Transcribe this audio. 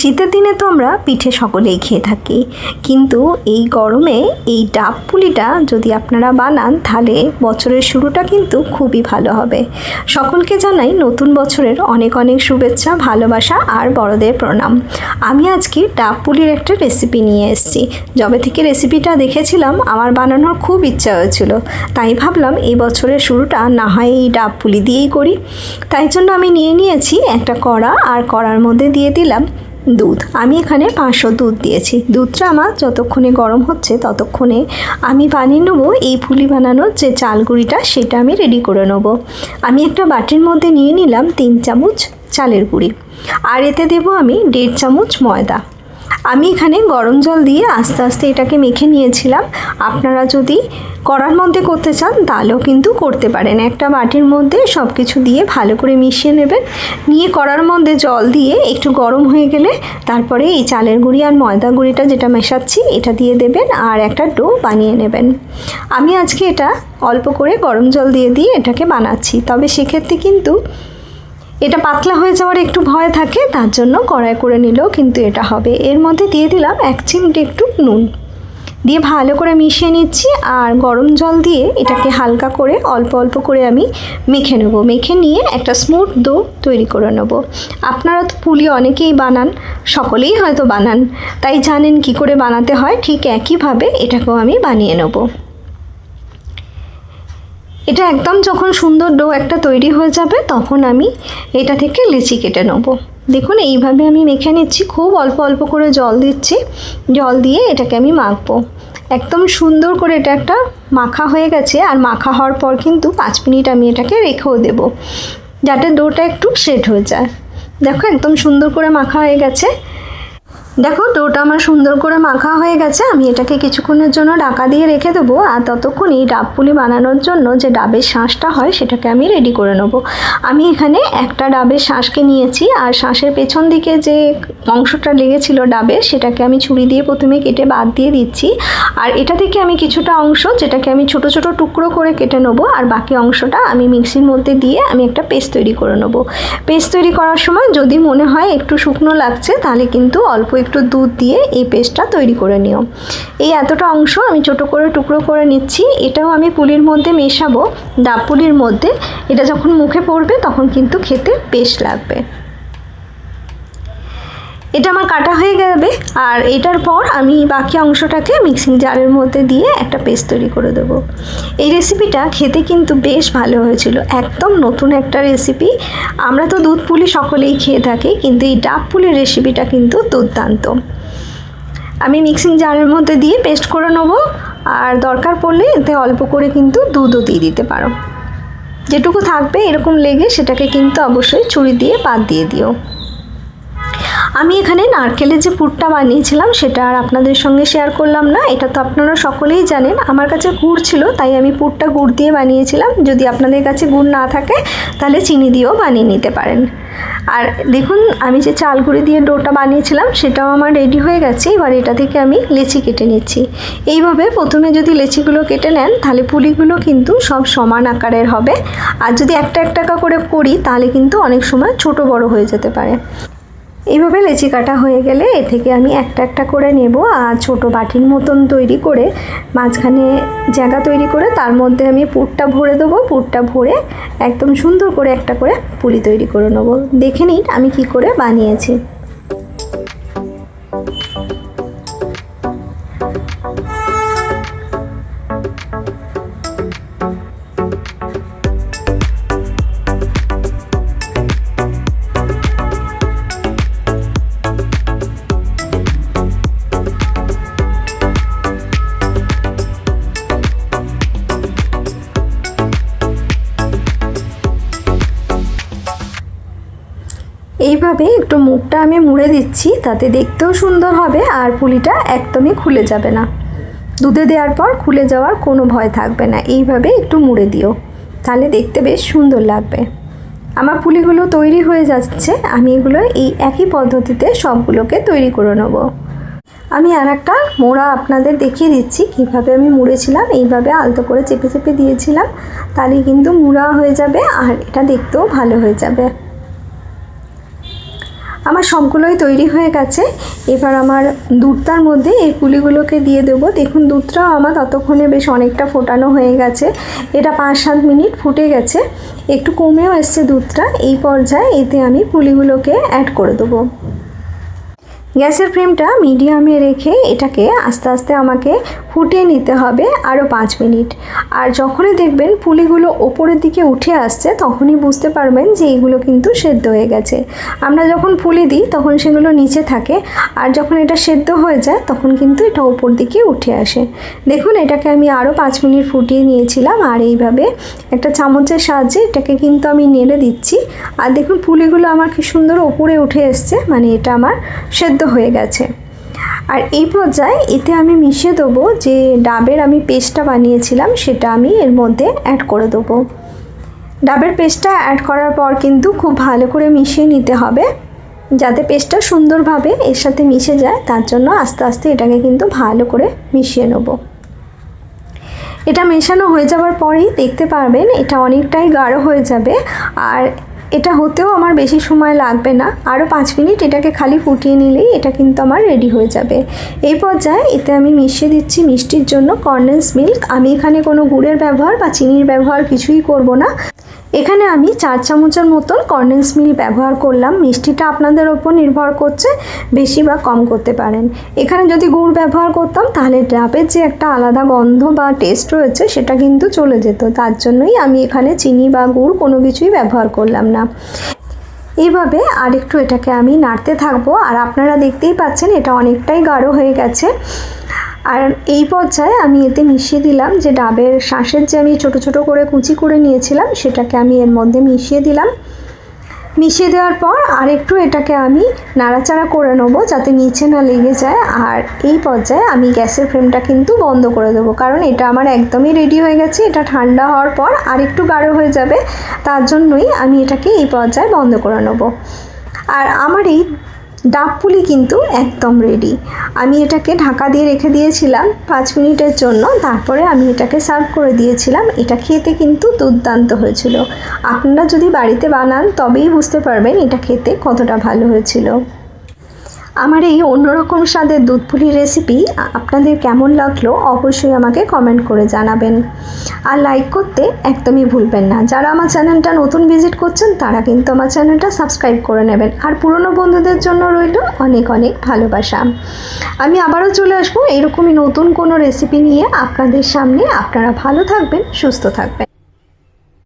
শীতের দিনে তো আমরা পিঠে সকলেই খেয়ে থাকি, কিন্তু এই গরমে এই ডাব পুলিটা যদি আপনারা বানান তাহলে বছরের শুরুটা কিন্তু খুবই ভালো হবে। সকলকে জানাই নতুন বছরের অনেক অনেক শুভেচ্ছা, ভালোবাসা আর বড়দের প্রণাম। আমি আজকে ডাব পুলির একটা রেসিপি নিয়ে এসেছি। যবে থেকে রেসিপিটা দেখেছিলাম আমার বানানোর খুব ইচ্ছা হয়েছিল, তাই ভাবলাম এই বছরের শুরুটা না হয় এই ডাব পুলি দিয়েই করি। তাই জন্য আমি নিয়েছি একটা কড়া, আর কড়ার মধ্যে দিয়ে দিলাম দুধ। আমি এখানে 500 দুধ দিয়েছি। দুধটা আমার যতক্ষণে গরম হচ্ছে ততক্ষণে আমি বানিয়ে নেবো এই পুলি বানানোর যে চাল গুঁড়িটা, সেটা আমি রেডি করে নেবো। আমি একটা বাটির মধ্যে নিয়ে নিলাম 3 চামচ চালের গুঁড়ি, আর এতে দেবো আমি 1.5 চামচ ময়দা। আমি এখানে গরম জল দিয়ে আস্তে আস্তে এটাকে মেখে নিয়েছিলাম। আপনারা যদি কড়ার মধ্যে করতে চান তাহলেও কিন্তু করতে পারেন। একটা বাটির মধ্যে সব কিছু দিয়ে ভালো করে মিশিয়ে নেবেন। নিয়ে কড়ার মধ্যে জল দিয়ে একটু গরম হয়ে গেলে তারপরে এই চালের গুঁড়ি আর ময়দা গুঁড়িটা যেটা মেশাচ্ছি এটা দিয়ে দেবেন, আর একটা ডো বানিয়ে নেবেন। আমি আজকে এটা অল্প করে গরম জল দিয়ে এটাকে বানাচ্ছি, তবে সেক্ষেত্রে কিন্তু এটা পাতলা হয়ে যাওয়ার একটু ভয় থাকে, তার জন্য কড়াই করে নিলেও কিন্তু এটা হবে। এর মধ্যে দিয়ে দিলাম 1 চিমটি একটু নুন দিয়ে ভালো করে মিশিয়ে নিচ্ছি, আর গরম জল দিয়ে এটাকে হালকা করে অল্প অল্প করে আমি মেখে নেব। মেখে নিয়ে একটা স্মুথ ডো তৈরি করে নেব। আপনারা তো পুলি অনেকেই বানান, সকলেই হয়তো বানান, তাই জানেন কি করে বানাতে হয়। ঠিক একইভাবে এটাকেও আমি বানিয়ে নেব। এটা একদম যখন সুন্দর ডো একটা তৈরি হয়ে যাবে তখন আমি এটা থেকে লিচি কেটে নেব। দেখুন এইভাবে আমি মেখে নিচ্ছি, খুব অল্প অল্প করে জল দিচ্ছি। জল দিয়ে এটাকে আমি মাখবো। একদম সুন্দর করে এটা একটা মাখা হয়ে গেছে, আর মাখা হওয়ার পর কিন্তু 5 মিনিট আমি এটাকে রেখেও দেব, যাতে ডোটা একটু সেট হয়ে যায়। দেখো একদম সুন্দর করে মাখা হয়ে গেছে। দেখো ডোটা আমার সুন্দর করে মাখা হয়ে গেছে। আমি এটাকে কিছুক্ষণের জন্য ঢাকা দিয়ে রেখে দেবো, আর ততক্ষণই ডাব পুলি বানানোর জন্য যে ডাবের শাঁসটা হয় সেটাকে আমি রেডি করে নেব। আমি এখানে একটা ডাবের শাঁসকে নিয়েছি, আর শাঁসের পেছন দিকে যে অংশটা লেগেছিল ডাবের, সেটাকে আমি ছুরি দিয়ে প্রথমে কেটে বাদ দিয়ে দিচ্ছি। আর এটা থেকে আমি কিছুটা অংশ যেটাকে আমি ছোট ছোট টুকরো করে কেটে নেব, আর বাকি অংশটা আমি মিক্সির মধ্যে দিয়ে আমি একটা পেস্ট তৈরি করে নেব। পেস্ট তৈরি করার সময় যদি মনে হয় একটু শুকনো লাগছে তাহলে কিন্তু অল্প একটু দুধ দিয়ে এই পেস্টটা তৈরি করে নিও। এই এতটা অংশ আমি ছোট করে টুকরো করে নিচ্ছি। এটাও আমি পুলির মধ্যে মেশাবো, ডাব পুলির মধ্যে। এটা যখন মুখে পড়বে তখন কিন্তু খেতে বেশ লাগবে। এটা আমার কাটা হয়ে যাবে, আর এটার পর আমি বাকি অংশটাকে মিক্সিং জারের মধ্যে দিয়ে একটা পেস্ট তৈরি করে দেবো। এই রেসিপিটা খেতে কিন্তু বেশ ভালো হয়েছিল, একদম নতুন একটা রেসিপি। আমরা তো দুধ পুলি সকলেই খেয়ে থাকি, কিন্তু এই ডাব পুলির রেসিপিটা কিন্তু দুর্দান্ত। আমি মিক্সিং জারের মধ্যে দিয়ে পেস্ট করে নেবো, আর দরকার পড়লে এতে অল্প করে কিন্তু দুধও দিয়ে দিতে পারো। যেটুকু থাকবে এরকম লেগে সেটাকে কিন্তু অবশ্যই ছুরি দিয়ে বাদ দিয়ে দিও। আমি এখানে নারকেলের যে পুরটা বানিয়েছিলাম সেটা আর আপনাদের সঙ্গে শেয়ার করলাম না, এটা তো আপনারা সকলেই জানেন। আমার কাছে গুড় ছিল তাই আমি পুরটা গুড় দিয়ে বানিয়েছিলাম। যদি আপনাদের কাছে গুড় না থাকে তাহলে চিনি দিয়েও বানিয়ে নিতে পারেন। আর দেখুন আমি যে চাল গুঁড়ি দিয়ে ডোটা বানিয়েছিলাম সেটাও আমার রেডি হয়ে গেছে। এবার এটা থেকে আমি লেচি কেটে নিচ্ছি। এইভাবে প্রথমে যদি লেচিগুলো কেটে নেন তাহলে পুলিগুলো কিন্তু সব সমান আকারের হবে, আর যদি একটা একটা করে করি তাহলে কিন্তু অনেক সময় ছোট বড় হয়ে যেতে পারে। এইভাবে লেচি কাটা হয়ে গেলে এ থেকে আমি একটা একটা করে নেব, আর ছোট বাটির মতন তৈরি করে মাঝখানে জায়গা তৈরি করে তার মধ্যে আমি পুরটা ভরে দেবো। পুরটা ভরে একদম সুন্দর করে একটা করে পুলি তৈরি করে নেব। দেখে নিন আমি কি করে বানিয়েছি। এইভাবে একটু মুখটা আমি মুড়ে দিচ্ছি, তাতে দেখতেও সুন্দর হবে, আর পুলিটা একদমই খুলে যাবে না। দুধে দেওয়ার পর খুলে যাওয়ার কোনো ভয় থাকবে না। এইভাবে একটু মুড়ে দিও, তাহলে দেখতে বেশ সুন্দর লাগবে। আমার পুলিগুলো তৈরি হয়ে যাচ্ছে। আমি এগুলো এই একই পদ্ধতিতে সবগুলোকে তৈরি করে নেব। আমি আর একটা মোড়া আপনাদের দেখিয়ে দিচ্ছি কিভাবে আমি মুড়েছিলাম। এইভাবে আলতো করে চেপে চেপে দিয়েছিলাম, তাহলে কিন্তু মুড়া হয়ে যাবে, আর এটা দেখতেও ভালো হয়ে যাবে। আমার সবগুলোই তৈরি হয়ে গেছে। এবার আমার দুধটার মধ্যে এই পুলিগুলোকে দিয়ে দেবো। দেখুন দুধটাও আমার ততক্ষণে বেশ অনেকটা ফোটানো হয়ে গেছে। এটা 5-7 মিনিট ফুটে গেছে, একটু কমেও এসছে দুধটা। এই পর্যায়ে এতে আমি পুলিগুলোকে অ্যাড করে দেবো। গ্যাসের ফ্লেমটা মিডিয়ামে রেখে এটাকে আস্তে আস্তে আমাকে ফুটিয়ে নিতে হবে আরও 5 মিনিট। আর যখনই দেখবেন পুলিগুলো ওপরের দিকে উঠে আসছে তখনই বুঝতে পারবেন যে এগুলো কিন্তু সেদ্ধ হয়ে গেছে। আমরা যখন পুলি দিই তখন সেগুলো নিচে থাকে, আর যখন এটা সেদ্ধ হয়ে যায় তখন কিন্তু এটা ওপর দিকে উঠে আসে। দেখুন এটাকে আমি আরও 5 মিনিট ফুটিয়ে নিয়েছিলাম, আর এইভাবে একটা চামচের সাহায্যে এটাকে কিন্তু আমি নেড়ে দিচ্ছি। আর দেখুন পুলিগুলো আমার কি সুন্দর ওপরে উঠে এসছে, মানে এটা আমার সেদ্ধ হয়ে গেছে। আর এই পর্যায়ে এতে আমি মিশিয়ে দেবো যে ডাবের আমি পেস্টটা বানিয়েছিলাম, সেটা আমি এর মধ্যে অ্যাড করে দেবো। ডাবের পেস্টটা অ্যাড করার পর কিন্তু খুব ভালো করে মিশিয়ে নিতে হবে, যাতে পেস্টটা সুন্দরভাবে এর সাথে মিশে যায়। তার জন্য আস্তে আস্তে এটাকে কিন্তু ভালো করে মিশিয়ে নেব। এটা মেশানো হয়ে যাওয়ার পরেই দেখতে পারবেন এটা অনেকটাই গাঢ় হয়ে যাবে, আর এটা হতেও আমার বেশি সময় লাগবে না। আরও 5 মিনিট এটাকে খালি ফুটিয়ে নিলেই এটা কিন্তু আমার রেডি হয়ে যাবে। এই পর্যায়ে এতে আমি মিশিয়ে দিচ্ছি মিষ্টির জন্য কনডেন্স মিল্ক। আমি এখানে কোনো গুড়ের ব্যবহার বা চিনির ব্যবহার কিছুই করব না। এখানে আমি 4 চামচের মতন কনডেন্স মিল্ক ব্যবহার করলাম। মিষ্টিটা আপনাদের ওপর নির্ভর করছে, বেশি বা কম করতে পারেন। এখানে যদি গুড় ব্যবহার করতাম তাহলে ডাবের যে একটা আলাদা গন্ধ বা টেস্ট রয়েছে সেটা কিন্তু চলে যেত। তার জন্যই আমি এখানে চিনি বা গুড় কোনো কিছুই ব্যবহার করলাম না। এইভাবে আরেকটু এটাকে আমি নাড়তে থাকবো। আর আপনারা দেখতেই পাচ্ছেন এটা অনেকটাই গাঢ় হয়ে গেছে। আর এই পর্যায়ে আমি এতে মিশিয়ে দিলাম যে ডাবের শাঁসের যে আমি ছোট ছোট করে কুচি করে নিয়েছিলাম সেটাকে আমি এর মধ্যে মিশিয়ে দিলাম। মিশিয়ে দেওয়ার পর আরেকটু এটাকে আমি নাড়াচাড়া করে নেবো যাতে নিচে না লেগে যায়। আর এই পর্যায়ে আমি গ্যাসের ফ্লেমটা কিন্তু বন্ধ করে দেবো, কারণ এটা আমার একদমই রেডি হয়ে গেছে। এটা ঠান্ডা হওয়ার পর আরেকটু গাঢ় হয়ে যাবে, তার জন্যই আমি এটাকে এই পর্যায়ে বন্ধ করে নেবো। আর আমার এই ডাব পুলি কিন্তু একদম রেডি। আমি এটাকে ঢাকা দিয়ে রেখে দিয়েছিলাম 5 মিনিটের জন্য, তারপরে আমি এটাকে সার্ভ করে দিয়েছিলাম। এটা খেতে কিন্তু দুর্দান্ত হয়েছিল। আপনারা যদি বাড়িতে বানান তবেই বুঝতে পারবেন এটা খেতে কতটা ভালো হয়েছিল। আমার এই অন্যরকম স্বাদের দুধ পুলির রেসিপি আপনাদের কেমন লাগলো অবশ্যই আমাকে কমেন্ট করে জানাবেন, আর লাইক করতে একদমই ভুলবেন না। যারা আমার চ্যানেলটা নতুন ভিজিট করছেন তারা কিন্তু আমার চ্যানেলটা সাবস্ক্রাইব করে নেবেন। আর পুরনো বন্ধুদের জন্য রইল অনেক অনেক ভালোবাসা। আমি আবারও চলে আসবো এরকমই নতুন কোনো রেসিপি নিয়ে আপনাদের সামনে। আপনারা ভালো থাকবেন, সুস্থ থাকবেন।